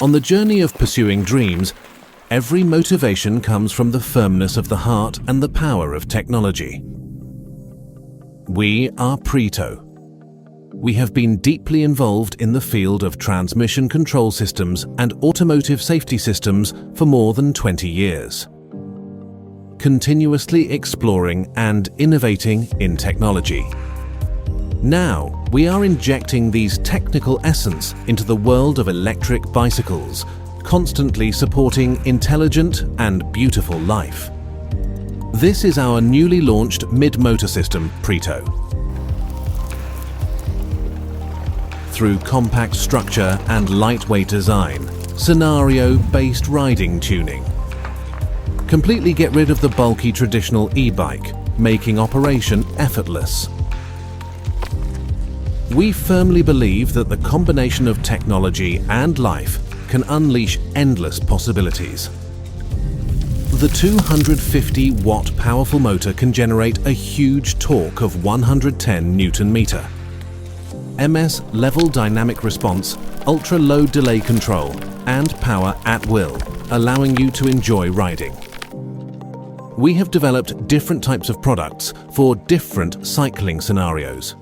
On the journey of pursuing dreams, every motivation comes from the firmness of the heart and the power of technology. We are Preeto. We have been deeply involved in the field of transmission control systems and automotive safety systems for more than 20 years, continuously exploring and innovating in technology. Now, we are injecting these technical essence into the world of electric bicycles, constantly supporting intelligent and beautiful life. This is our newly launched mid-motor system, Preeto. Through compact structure and lightweight design, scenario-based riding tuning. Completely get rid of the bulky traditional e-bike, making operation effortless. We firmly believe that the combination of technology and life can unleash endless possibilities. The 250-watt powerful motor can generate a huge torque of 110 Newton-meter. MS level dynamic response, ultra-low delay control, and power at will, allowing you to enjoy riding. We have developed different types of products for different cycling scenarios.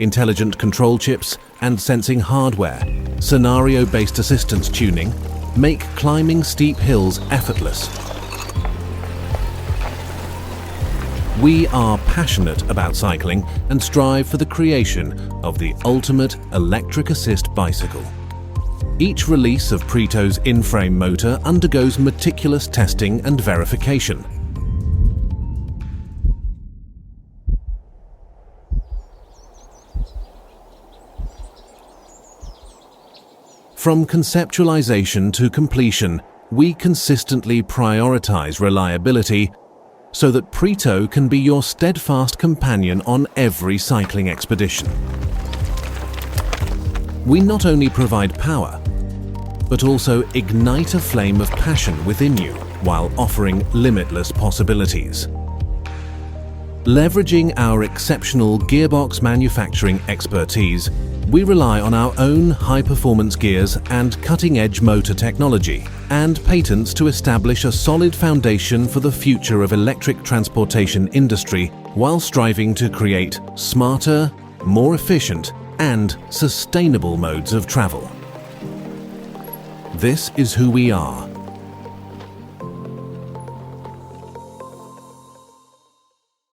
Intelligent control chips and sensing hardware, scenario-based assistance tuning, make climbing steep hills effortless. We are passionate about cycling and strive for the creation of the ultimate electric assist bicycle. Each release of Preeto's in-frame motor undergoes meticulous testing and verification. From conceptualization to completion, we consistently prioritize reliability so that Preeto can be your steadfast companion on every cycling expedition. We not only provide power, but also ignite a flame of passion within you while offering limitless possibilities. Leveraging our exceptional gearbox manufacturing expertise, we rely on our own high-performance gears and cutting-edge motor technology and patents to establish a solid foundation for the future of electric transportation industry while striving to create smarter, more efficient, and sustainable modes of travel. This is who we are.